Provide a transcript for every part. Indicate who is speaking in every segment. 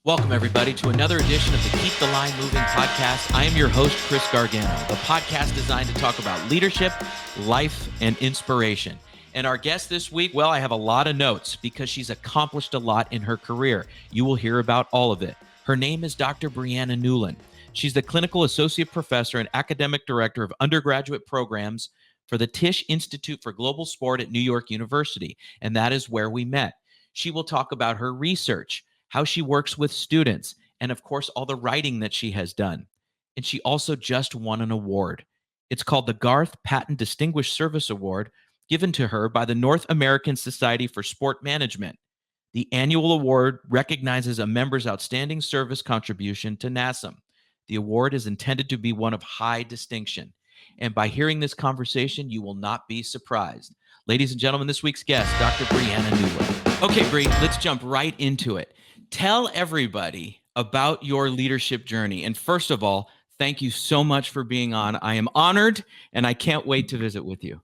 Speaker 1: Welcome, everybody, to another edition of the Keep the Line Moving podcast. I am your host, Chris Gargano, the podcast designed to talk about leadership, life, and inspiration. And our guest this week, well, I have a lot of notes because she's accomplished a lot in her career. You will hear about all of it. Her name is Dr. Brianna Newland. She's the Clinical Associate Professor and Academic Director of Undergraduate Programs for the Tisch Institute for Global Sport at New York University, and that is where we met. She will talk about her research, how she works with students, and of course, all the writing that she has done. And she also just won an award. It's called the Garth Paton Distinguished Service Award, given to her by the North American Society for Sport Management. The annual award recognizes a member's outstanding service contribution to NASM. The award is intended to be one of high distinction. And by hearing this conversation, you will not be surprised. Ladies and gentlemen, this week's guest, Dr. Brianna Newland. Okay, Bri, let's jump right into it. Tell everybody about your leadership journey. And first of all, thank you so much for being on. I am honored, and I can't wait to visit with you.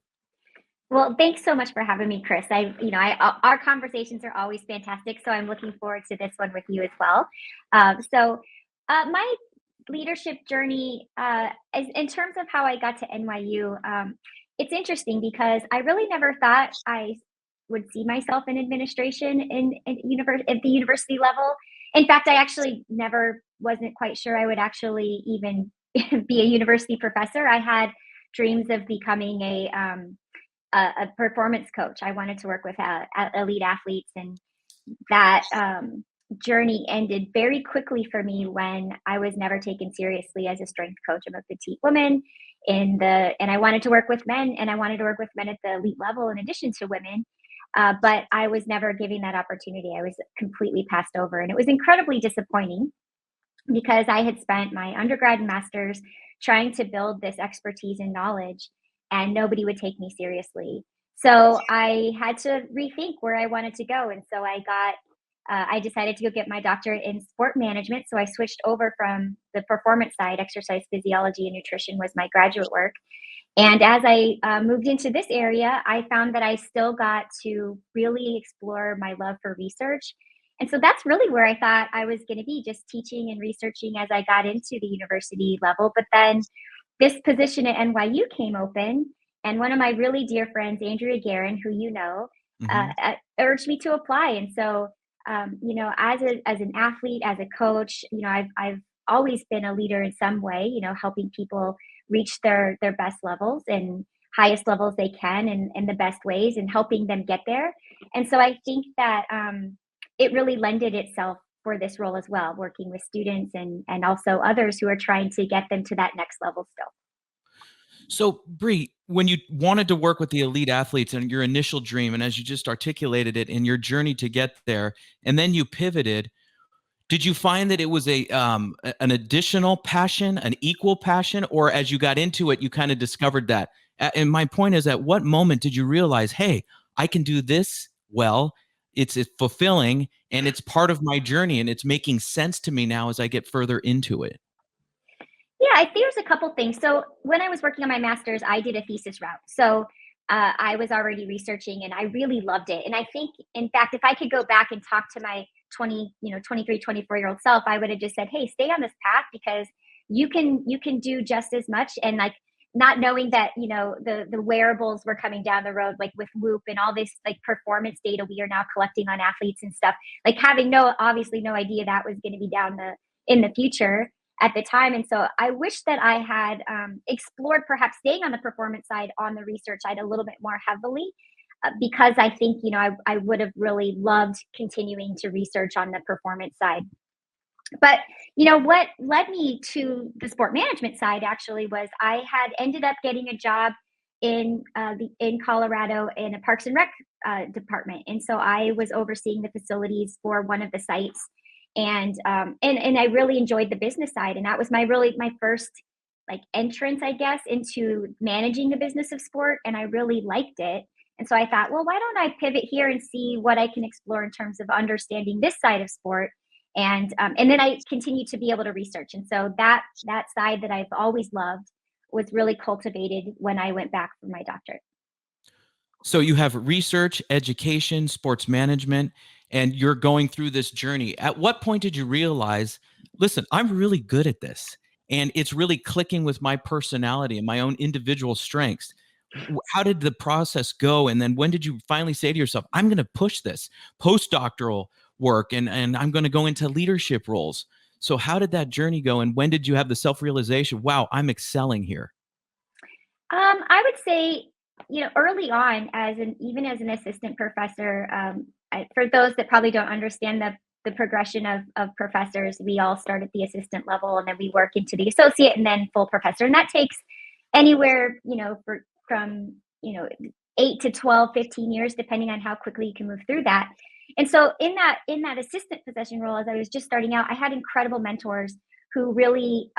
Speaker 2: Well, thanks so much for having me, Chris. Our conversations are always fantastic, so I'm looking forward to this one with you as well. My leadership journey, in terms of how I got to NYU, it's interesting because I really never thought I would see myself in administration at the university level. In fact, I actually wasn't quite sure I would actually even be a university professor. I had dreams of becoming a performance coach. I wanted to work with elite athletes, and that journey ended very quickly for me when I was never taken seriously as a strength coach. I'm a petite woman, and I wanted to work with men, and I wanted to work with men at the elite level in addition to women. But I was never given that opportunity. I was completely passed over, and it was incredibly disappointing because I had spent my undergrad and master's trying to build this expertise and knowledge, and nobody would take me seriously. So I had to rethink where I wanted to go. And so I decided to go get my doctorate in sport management. So I switched over from the performance side. Exercise physiology and nutrition was my graduate work. And as I moved into this area, I found that I still got to really explore my love for research. And so that's really where I thought I was going to be, just teaching and researching as I got into the university level. But then this position at NYU came open, and one of my really dear friends, Andrea Guerin, who you know, urged me to apply. And so, as an athlete, as a coach, I've always been a leader in some way, helping people reach their best levels and highest levels they can in the best ways, and helping them get there. And so I think that it really lended itself for this role as well, working with students and also others who are trying to get them to that next level still.
Speaker 1: So, Bri, when you wanted to work with the elite athletes and your initial dream, and as you just articulated it in your journey to get there, and then you pivoted, did you find that it was an additional passion, an equal passion, or as you got into it, you kind of discovered that? And my point is, at what moment did you realize, hey, I can do this well, it's fulfilling, and it's part of my journey, and it's making sense to me now as I get further into it?
Speaker 2: Yeah, I think there's a couple things. So when I was working on my master's, I did a thesis route. So I was already researching, and I really loved it. And I think, in fact, if I could go back and talk to my 23, 24-year-old self, I would have just said, hey, stay on this path because you can do just as much. And like, not knowing that, the wearables were coming down the road, like with Whoop and all this like performance data we are now collecting on athletes and stuff, like having obviously no idea that was going to be in the future at the time. And so I wish that I had explored perhaps staying on the performance side on the research side a little bit more heavily, because I think, I would have really loved continuing to research on the performance side. But, what led me to the sport management side actually was I had ended up getting a job in Colorado in a Parks and Rec department. And so I was overseeing the facilities for one of the sites. And I really enjoyed the business side. And that was my first like entrance, I guess, into managing the business of sport. And I really liked it. And so I thought, well, why don't I pivot here and see what I can explore in terms of understanding this side of sport. And then I continued to be able to research. And so that side that I've always loved was really cultivated when I went back for my doctorate.
Speaker 1: So you have research, education, sports management, and you're going through this journey. At what point did you realize, listen, I'm really good at this, and it's really clicking with my personality and my own individual strengths? How did the process go? And then when did you finally say to yourself, I'm going to push this postdoctoral work, and I'm going to go into leadership roles? So how did that journey go? And when did you have the self-realization, wow, I'm excelling here?
Speaker 2: I would say, early on, even as an assistant professor, for those that probably don't understand the progression of professors, we all start at the assistant level and then we work into the associate and then full professor, and that takes anywhere, from 8 to 12, 15 years, depending on how quickly you can move through that. And so in that assistant position role, as I was just starting out, I had incredible mentors who really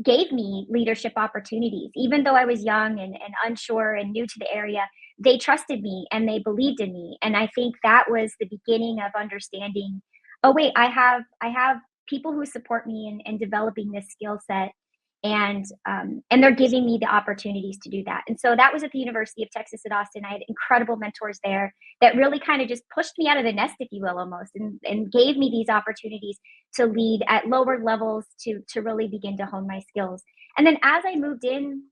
Speaker 2: gave me leadership opportunities. Even though I was young and unsure and new to the area, they trusted me and they believed in me. And I think that was the beginning of understanding, oh wait, I have people who support me in developing this skill set, and they're giving me the opportunities to do that. And so that was at the University of Texas at Austin. I had incredible mentors there that really kind of just pushed me out of the nest, if you will, almost, and gave me these opportunities to lead at lower levels to really begin to hone my skills. And then as I moved in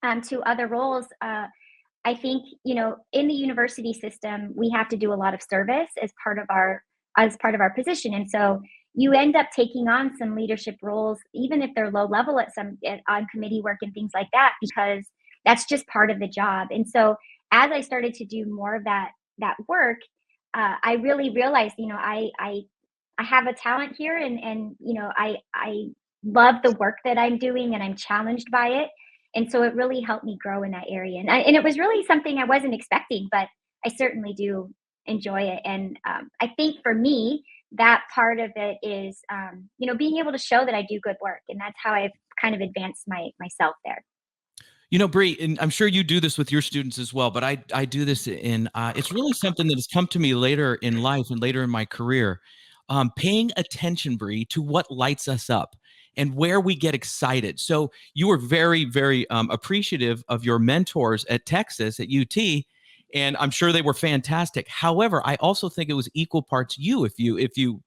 Speaker 2: to other roles, I think, in the university system, we have to do a lot of service as part of our position. And so you end up taking on some leadership roles, even if they're low level on committee work and things like that, because that's just part of the job. And so as I started to do more of that work, I really realized, I have a talent here, and I love the work that I'm doing, and I'm challenged by it. And so it really helped me grow in that area. And it was really something I wasn't expecting, but I certainly do enjoy it. And I think for me, that part of it is, being able to show that I do good work. And that's how I've kind of advanced myself there.
Speaker 1: Bree, and I'm sure you do this with your students as well, but I do this in, it's really something that has come to me later in life and later in my career. Paying attention, Bree, to what lights us up and where we get excited. So you were very, very appreciative of your mentors at Texas, at UT, and I'm sure they were fantastic. However, I also think it was equal parts you, if you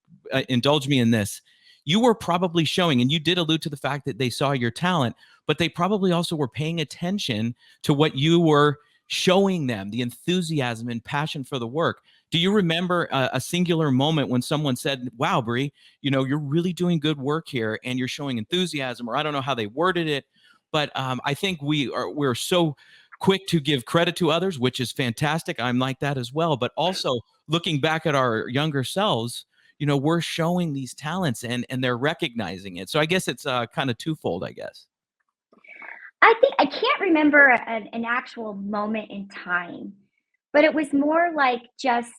Speaker 1: indulge me in this. You were probably showing, and you did allude to the fact that they saw your talent, but they probably also were paying attention to what you were showing them, the enthusiasm and passion for the work. Do you remember a singular moment when someone said, wow, Bree, you're really doing good work here and you're showing enthusiasm? Or I don't know how they worded it, but I think we're so quick to give credit to others, which is fantastic. I'm like that as well. But also looking back at our younger selves, we're showing these talents, and they're recognizing it. So I guess it's kind of twofold, I guess.
Speaker 2: I think I can't remember an actual moment in time, but it was more like just,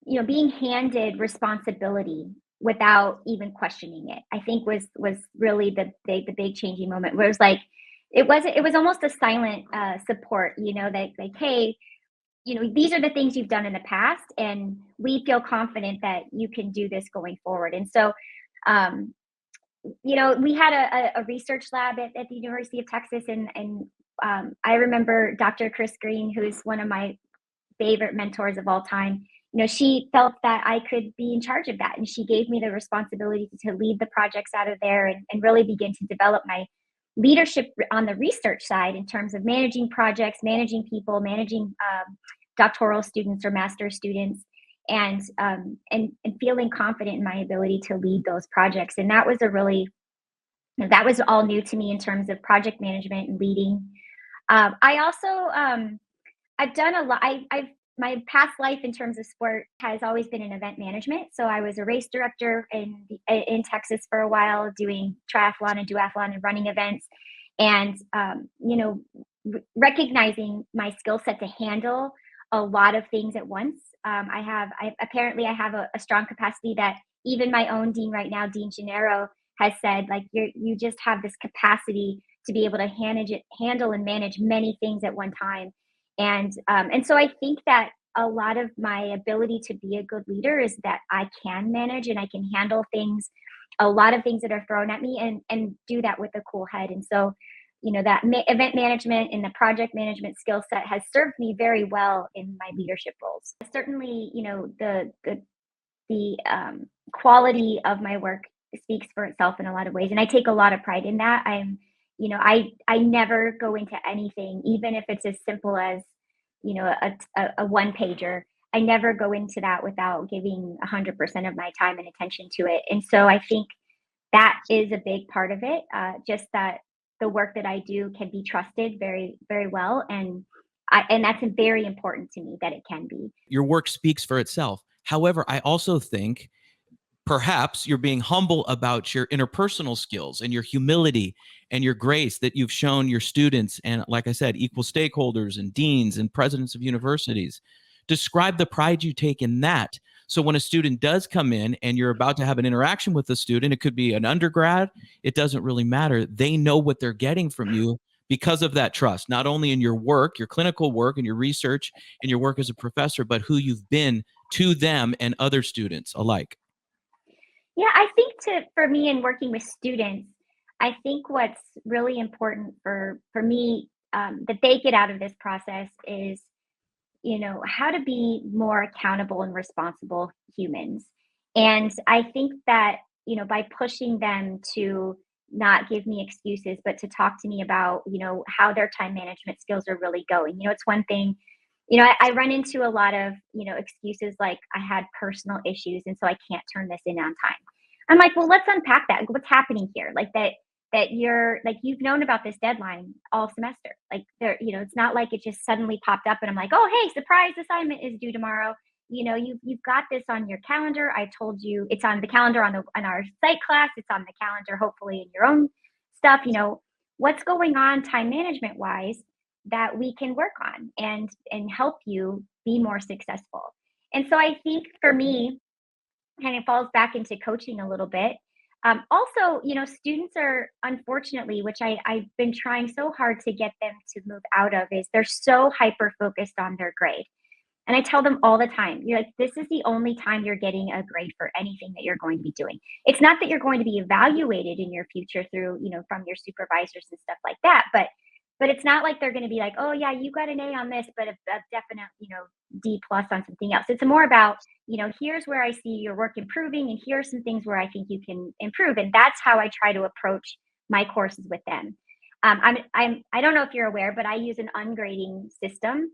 Speaker 2: being handed responsibility without even questioning it. I think was really the big changing moment, where it was like, it was almost a silent support, that like, hey, these are the things you've done in the past, and we feel confident that you can do this going forward. And so, um, we had a research lab at the University of Texas, and I remember Dr. Chris Green, who's one of my favorite mentors of all time. She felt that I could be in charge of that, and she gave me the responsibility to lead the projects out of there, and really begin to develop my leadership on the research side in terms of managing projects, managing people, managing doctoral students or master students, and feeling confident in my ability to lead those projects. And that was all new to me in terms of project management and leading. I also I've done a lot. I've My past life in terms of sport has always been in event management. So I was a race director in Texas for a while, doing triathlon and duathlon and running events, and recognizing my skill set to handle a lot of things at once. I have a strong capacity that even my own dean right now, Dean Gennaro, has said, like, you just have this capacity to be able to handle and manage many things at one time. And so I think that a lot of my ability to be a good leader is that I can manage and I can handle things, a lot of things that are thrown at me, and do that with a cool head. And so that event management and the project management skill set has served me very well in my leadership roles. Certainly, the quality of my work speaks for itself in a lot of ways, and I take a lot of pride in that. I never go into anything, even if it's as simple as a one pager. I never go into that without giving 100% of my time and attention to it. And so I think that is a big part of it. Just that the work that I do can be trusted very, very well. And that's very important to me that it can be.
Speaker 1: Your work speaks for itself. However, I also think perhaps you're being humble about your interpersonal skills and your humility and your grace that you've shown your students and, like I said, equal stakeholders and deans and presidents of universities. Describe the pride you take in that. So when a student does come in and you're about to have an interaction with the student, it could be an undergrad, it doesn't really matter. They know what they're getting from you because of that trust, not only in your work, your clinical work and your research and your work as a professor, but who you've been to them and other students alike.
Speaker 2: Yeah, I think for me in working with students, I think what's really important for me that they get out of this process is, how to be more accountable and responsible humans. And I think that, by pushing them to not give me excuses, but to talk to me about, how their time management skills are really going. It's one thing, I run into a lot of, excuses like I had personal issues and so I can't turn this in on time. I'm like, well, let's unpack that. What's happening here? Like that you're like, you've known about this deadline all semester. Like it's not like it just suddenly popped up and I'm like, oh, hey, surprise assignment is due tomorrow. You've got this on your calendar. I told you it's on the calendar on our site class. It's on the calendar, hopefully in your own stuff. What's going on time management wise that we can work on and help you be more successful. And so I think for me, kind of falls back into coaching a little bit. Also, students are unfortunately, which I've been trying so hard to get them to move out of, is they're so hyper focused on their grade. And I tell them all the time, you're like, this is the only time you're getting a grade for anything that you're going to be doing. It's not that you're going to be evaluated in your future through, from your supervisors and stuff like that, but it's not like they're going to be like, oh yeah, you got an A on this, but a definite, D plus on something else. It's more about, here's where I see your work improving, and here are some things where I think you can improve. And that's how I try to approach my courses with them. I don't know if you're aware, but I use an ungrading system.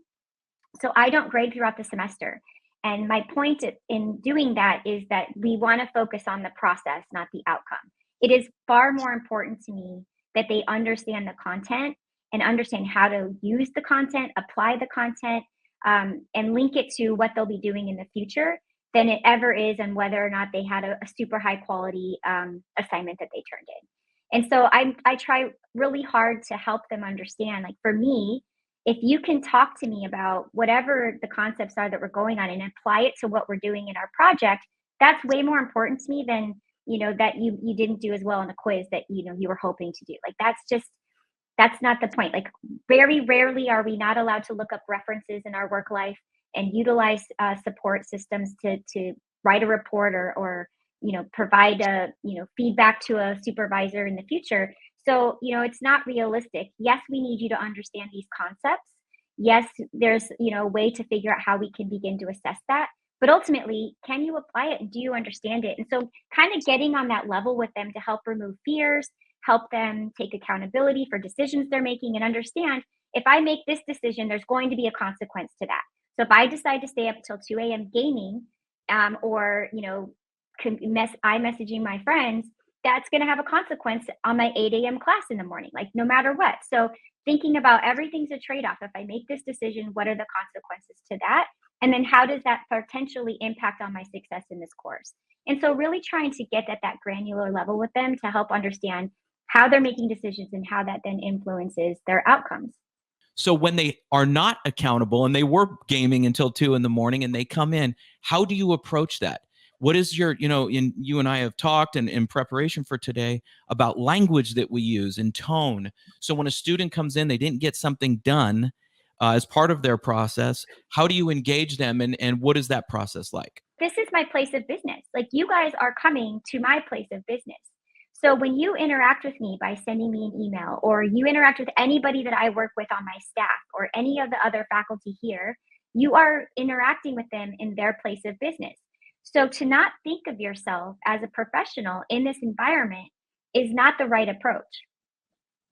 Speaker 2: So I don't grade throughout the semester. And my point in doing that is that we want to focus on the process, not the outcome. It is far more important to me that they understand the content and understand how to use the content, apply the content, and link it to what they'll be doing in the future than it ever is on whether or not they had a super high quality assignment that they turned in. And so I try really hard to help them understand, like for me, if you can talk to me about whatever the concepts are that we're going on and apply it to what we're doing in our project, that's way more important to me than, that you didn't do as well on a quiz that, you were hoping to do. Like, that's not the point. Like, very rarely are we not allowed to look up references in our work life and utilize support systems to write a report or provide feedback to a supervisor in the future. So, it's not realistic. Yes, we need you to understand these concepts. Yes, there's, a way to figure out how we can begin to assess that. But ultimately, can you apply it and do you understand it? And so kind of getting on that level with them to help remove fears, help them take accountability for decisions they're making, and understand if I make this decision, there's going to be a consequence to that. So if I decide to stay up till 2 a.m. gaming or, iMessaging my friends, that's going to have a consequence on my 8 a.m. class in the morning, like no matter what. So thinking about everything's a trade-off. If I make this decision, what are the consequences to that? And then how does that potentially impact on my success in this course? And so really trying to get at that granular level with them to help understand how they're making decisions and how that then influences their outcomes.
Speaker 1: So when they are not accountable and they were gaming until 2 a.m. and they come in, how do you approach that? What is your, you and I have talked and in preparation for today about language that we use and tone. So when a student comes in, they didn't get something done as part of their process, how do you engage them and what is that process like?
Speaker 2: This is my place of business. Like, you guys are coming to my place of business. So when you interact with me by sending me an email, or you interact with anybody that I work with on my staff or any of the other faculty here, you are interacting with them in their place of business. So to not think of yourself as a professional in this environment is not the right approach.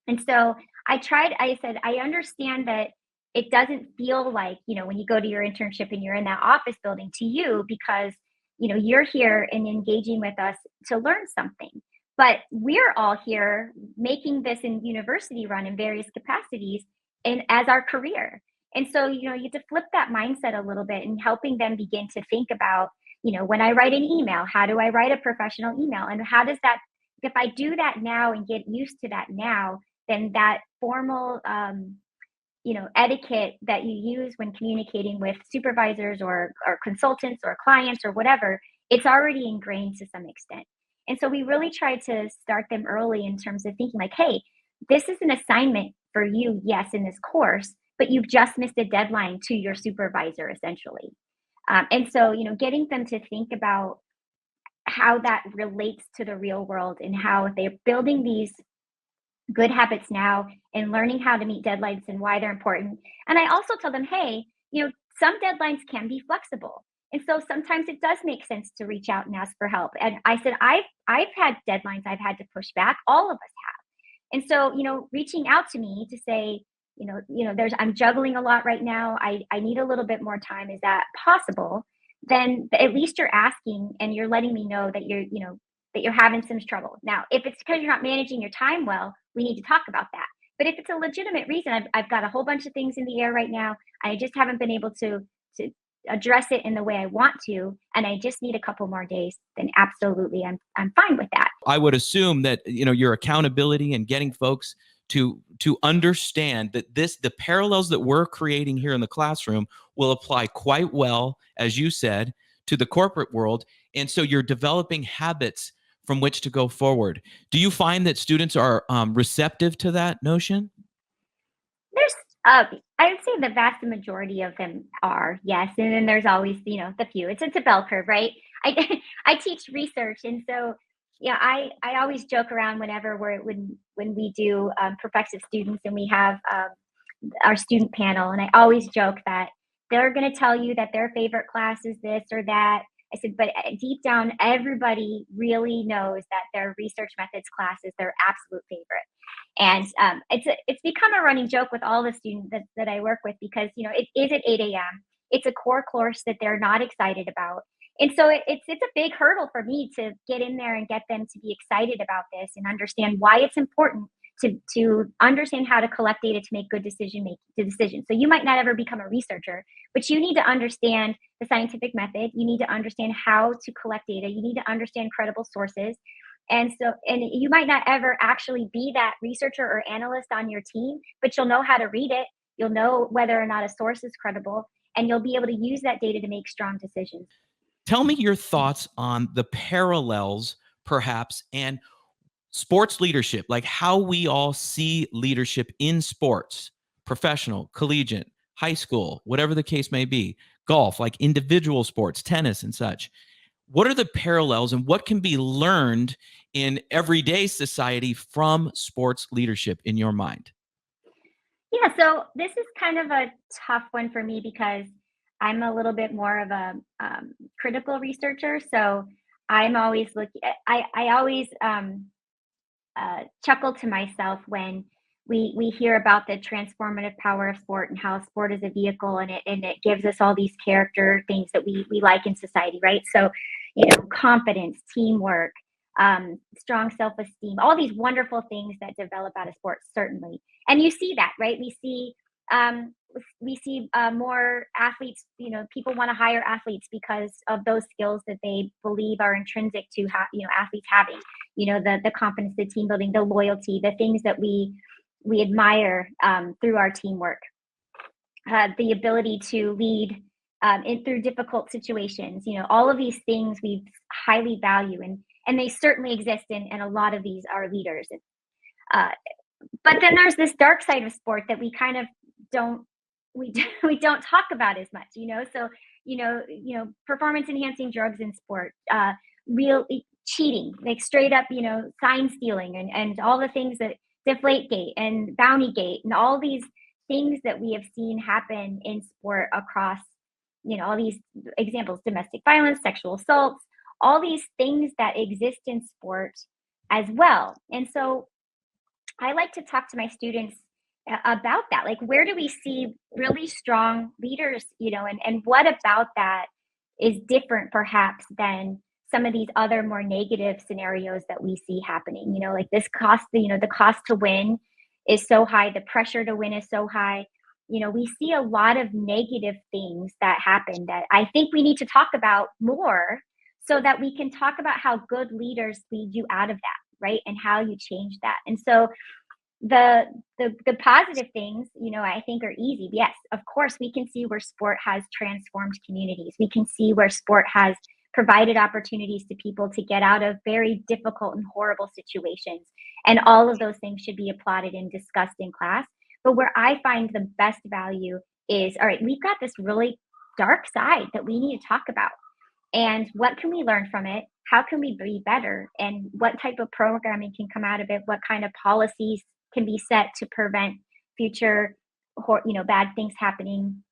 Speaker 2: And so I said, I understand that it doesn't feel like, when you go to your internship and you're in that office building to you, because, you're here and engaging with us to learn something. But we're all here making this in university run in various capacities and as our career. And so, you have to flip that mindset a little bit and helping them begin to think about, when I write an email, how do I write a professional email? And how does that, if I do that now and get used to that now, then that formal etiquette that you use when communicating with supervisors or consultants or clients or whatever, it's already ingrained to some extent. And so we really try to start them early in terms of thinking like, hey, this is an assignment for you, yes, in this course, but you've just missed a deadline to your supervisor essentially. And so, getting them to think about how that relates to the real world and how they're building these good habits now and learning how to meet deadlines and why they're important. And I also tell them, hey, some deadlines can be flexible. And so sometimes it does make sense to reach out and ask for help. And I said, I've had deadlines I've had to push back. All of us have. And so, reaching out to me to say, I'm juggling a lot right now. I need a little bit more time. Is that possible? Then at least you're asking and you're letting me know that you're having some trouble. Now, if it's because you're not managing your time well, we need to talk about that. But if it's a legitimate reason, I've got a whole bunch of things in the air right now. I just haven't been able to address it in the way I want to, and I just need a couple more days, then absolutely, I'm fine with that.
Speaker 1: I would assume that, your accountability and getting folks to understand that the parallels that we're creating here in the classroom will apply quite well, as you said, to the corporate world. And so you're developing habits from which to go forward. Do you find that students are receptive to that notion?
Speaker 2: There's, I would say the vast majority of them are, yes, and then there's always, the few. It's a bell curve, right? I I teach research, and so yeah, I always joke around whenever when we do prospective students and we have our student panel, and I always joke that they're going to tell you that their favorite class is this or that. I said, but deep down, everybody really knows that their research methods class is their absolute favorite. And it's become a running joke with all the students that I work with because it is at 8 a.m. It's a core course that they're not excited about, and so it's a big hurdle for me to get in there and get them to be excited about this and understand why it's important to understand how to collect data to make good decisions. So you might not ever become a researcher, but you need to understand the scientific method. You need to understand how to collect data. You need to understand credible sources. And you might not ever actually be that researcher or analyst on your team, but you'll know how to read it. You'll know whether or not a source is credible, and you'll be able to use that data to make strong decisions.
Speaker 1: Tell me your thoughts on the parallels, perhaps, and sports leadership, like how we all see leadership in sports, professional, collegiate, high school, whatever the case may be, golf, like individual sports, tennis and such. What are the parallels and what can be learned in everyday society from sports leadership in your mind?
Speaker 2: Yeah, so this is kind of a tough one for me because I'm a little bit more of a critical researcher. So I'm always looking. I always chuckle to myself when we hear about the transformative power of sport and how sport is a vehicle and it gives us all these character things that we like in society, right? So, confidence, teamwork, strong self-esteem, all these wonderful things that develop out of sports, certainly. And you see that, right? We see more athletes. People want to hire athletes because of those skills that they believe are intrinsic to athletes having. The confidence, the team building, the loyalty, the things that we admire through our teamwork, the ability to lead through difficult situations. All of these things we highly value, and they certainly exist in a lot of these are leaders. Uh, but then there's this dark side of sport that we kind of don't we don't talk about as much. So performance enhancing drugs in sport, real cheating, like straight up, sign stealing and all the things that Deflategate and Bountygate and all these things that we have seen happen in sport across, all these examples, domestic violence, sexual assaults, all these things that exist in sport as well. And so I like to talk to my students about that. Like, where do we see really strong leaders, and what about that is different perhaps than some of these other more negative scenarios that we see happening, like this cost, the cost to win is so high, the pressure to win is so high. We see a lot of negative things that happen that I think we need to talk about more so that we can talk about how good leaders lead you out of that, right? And how you change that. And so the positive things, I think are easy. Yes, of course, we can see where sport has transformed communities. We can see where sport has provided opportunities to people to get out of very difficult and horrible situations. And all of those things should be applauded and discussed in class. But where I find the best value is, all right, we've got this really dark side that we need to talk about. And what can we learn from it? How can we be better? And what type of programming can come out of it? What kind of policies can be set to prevent future, bad things happening?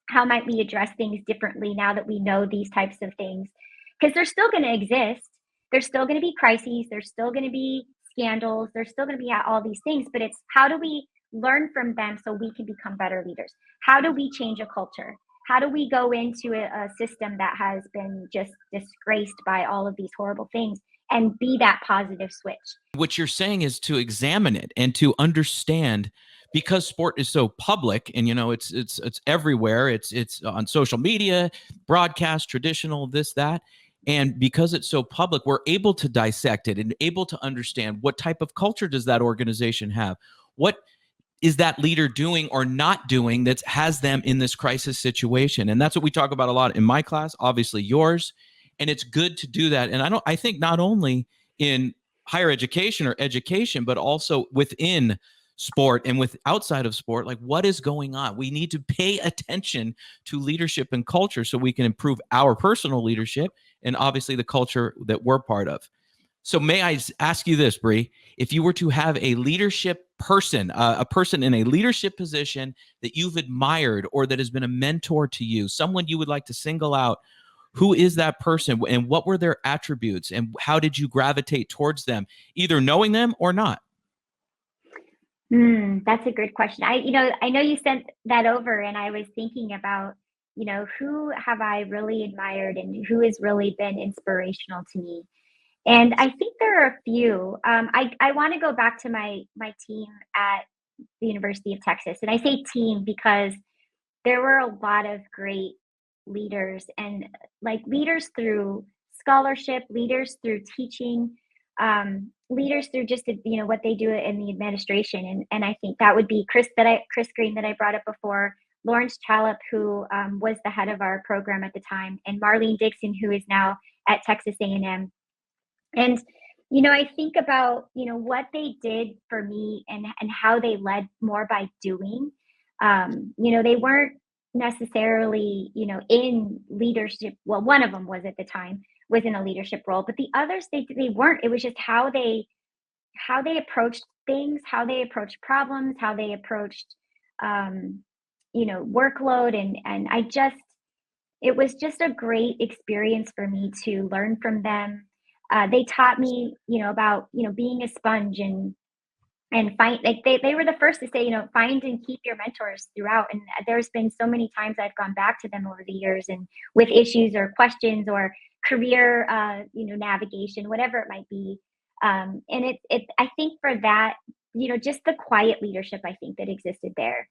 Speaker 2: How might we address things differently now that we know these types of things? Because they're still going to exist. There's still going to be crises. There's still going to be scandals. There's still going to be all these things. But it's how do we learn from them so we can become better leaders? How do we change a culture? How do we go into a system that has been just disgraced by all of these horrible things and be that positive switch?
Speaker 1: What you're saying is to examine it and to understand, because sport is so public and it's everywhere. It's on social media, broadcast, traditional, this, that. And because it's so public, we're able to dissect it and able to understand what type of culture does that organization have? What is that leader doing or not doing that has them in this crisis situation? And that's what we talk about a lot in my class, obviously yours. And it's good to do that. And I think not only in higher education or education, but also within sport and with outside of sport, like what is going on? We need to pay attention to leadership and culture so we can improve our personal leadership and obviously the culture that we're part of. So may I ask you this, Bree, if you were to have a leadership person, a person in a leadership position that you've admired or that has been a mentor to you, someone you would like to single out, who is that person and what were their attributes and how did you gravitate towards them, either knowing them or not?
Speaker 2: That's a good question. I know you sent that over and I was thinking about, who have I really admired and who has really been inspirational to me. And I think there are a few. I want to go back to my team at the University of Texas. And I say team because there were a lot of great leaders and like leaders through scholarship, leaders through teaching, leaders through just what they do in the administration. And I think that would be Chris Green that I brought up before, Lawrence Trallop, who was the head of our program at the time, and Marlene Dixon, who is now at Texas A&M. And, I think about, what they did for me and how they led more by doing. They weren't necessarily, in leadership. Well, one of them was at the time, was in a leadership role, but the others, they weren't. It was just how they approached things, how they approached problems, how they approached, workload. And it was just a great experience for me to learn from them. They taught me, about, being a sponge and find, like they were the first to say, find and keep your mentors throughout. And there's been so many times I've gone back to them over the years and with issues or questions or career, navigation, whatever it might be. And I think for that, just the quiet leadership, I think that existed there,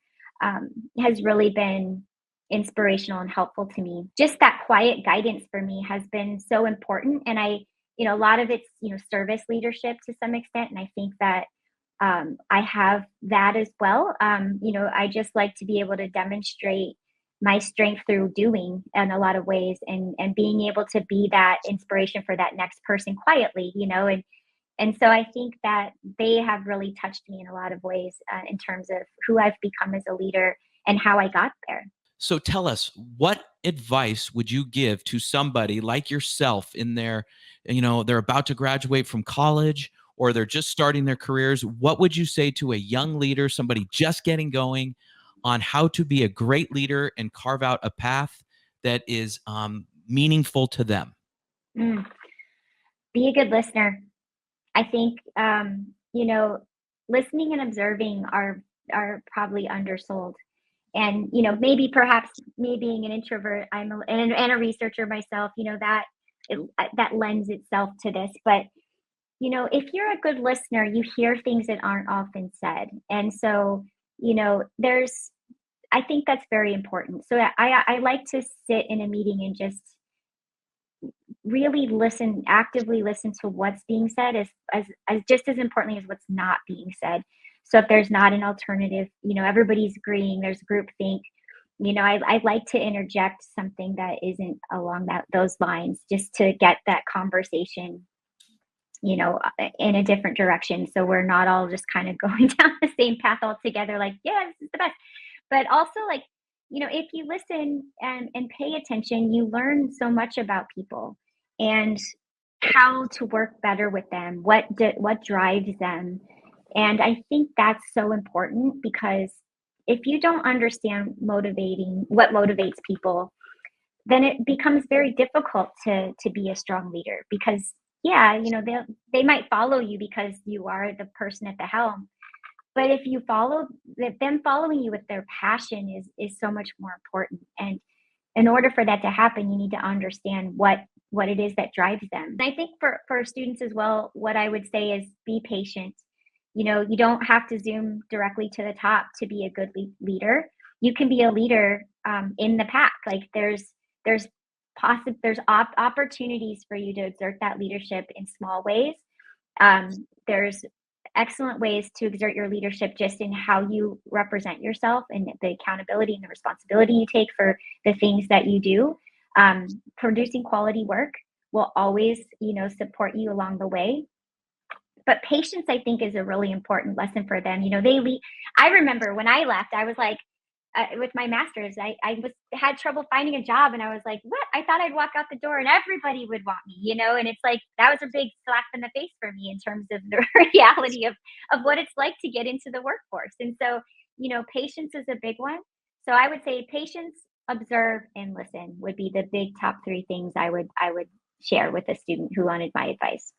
Speaker 2: has really been inspirational and helpful to me. Just that quiet guidance for me has been so important. And a lot of it's, service leadership to some extent. And I think that I have that as well. I just like to be able to demonstrate my strength through doing in a lot of ways and being able to be that inspiration for that next person quietly, and so I think that they have really touched me in a lot of ways in terms of who I've become as a leader and how I got there.
Speaker 1: So tell us, what advice would you give to somebody like yourself in their, they're about to graduate from college or they're just starting their careers? What would you say to a young leader, somebody just getting going, on how to be a great leader and carve out a path that is meaningful to them?
Speaker 2: Mm. Be a good listener. I think, listening and observing are probably undersold. And, maybe perhaps me being an introvert, and a researcher myself, that lends itself to this. But, if you're a good listener, you hear things that aren't often said. And so, I think that's very important. So I like to sit in a meeting and just really listen, actively listen to what's being said, as just as importantly as what's not being said. So if there's not an alternative, everybody's agreeing, there's groupthink. I like to interject something that isn't along those lines, just to get that conversation, in a different direction. So we're not all just kind of going down the same path altogether, like, yeah, this is the best. But also, like, if you listen and pay attention, you learn so much about people and how to work better with them, what drives them. And I think that's so important, because if you don't understand what motivates people, then it becomes very difficult to be a strong leader. Because yeah, they might follow you because you are the person at the helm, but if you follow them, following you with their passion is so much more important. And in order for that to happen, you need to understand what it is that drives them. And I think for students as well, what I would say is be patient. You don't have to zoom directly to the top to be a good leader. You can be a leader in the pack. Like there's opportunities for you to exert that leadership in small ways. There's excellent ways to exert your leadership just in how you represent yourself and the accountability and the responsibility you take for the things that you do. Producing quality work will always, support you along the way. But patience, I think, is a really important lesson for them. I remember when I left, I was like, with my master's, had trouble finding a job, and I was like, "What? I thought I'd walk out the door and everybody would want me," And it's like that was a big slap in the face for me in terms of the reality of what it's like to get into the workforce. And so, patience is a big one. So I would say patience, observe, and listen would be the big top three things I would share with a student who wanted my advice.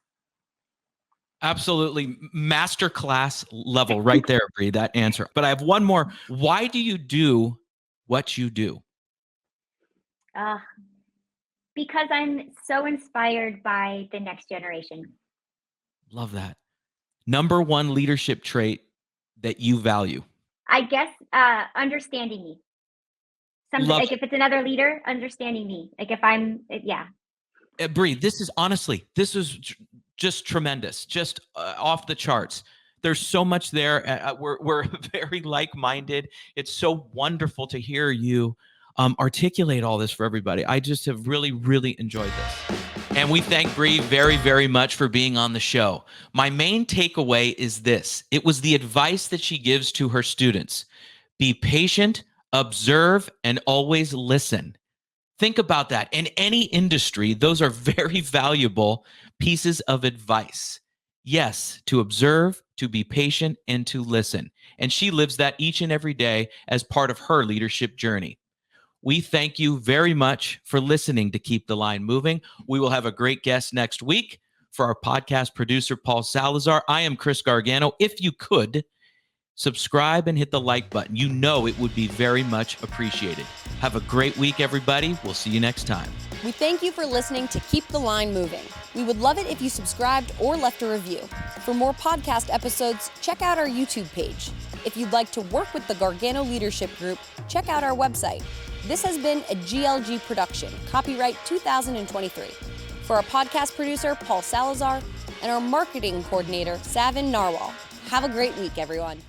Speaker 1: Absolutely. Masterclass level right there, Bree, that answer. But I have one more. Why do you do what you do?
Speaker 2: Uh, because I'm so inspired by the next generation.
Speaker 1: Love that. Number one leadership trait that you value.
Speaker 2: I guess understanding me. Something
Speaker 1: Love
Speaker 2: like if it's another leader, understanding me. Like if I'm, yeah.
Speaker 1: it. Bree, this is just tremendous, just off the charts. There's so much there. We're very like-minded. It's so wonderful to hear you articulate all this for everybody. I just have really, really enjoyed this. And we thank Bree very, very much for being on the show. My main takeaway is this. It was the advice that she gives to her students. Be patient, observe, and always listen. Think about that. In any industry, those are very valuable pieces of advice. Yes, to observe, to be patient, and to listen. And she lives that each and every day as part of her leadership journey. We thank you very much for listening to Keep the Line Moving. We will have a great guest next week. For our podcast producer, Paul Salazar, I am Chris Gargano. If you could, subscribe and hit the like button. It would be very much appreciated. Have a great week, everybody. We'll see you next time.
Speaker 3: We thank you for listening to Keep the Line Moving. We would love it if you subscribed or left a review. For more podcast episodes, check out our YouTube page. If you'd like to work with the Gargano Leadership Group, check out our website. This has been a GLG production, copyright 2023. For our podcast producer, Paul Salazar, and our marketing coordinator, Savin Narwal. Have a great week, everyone.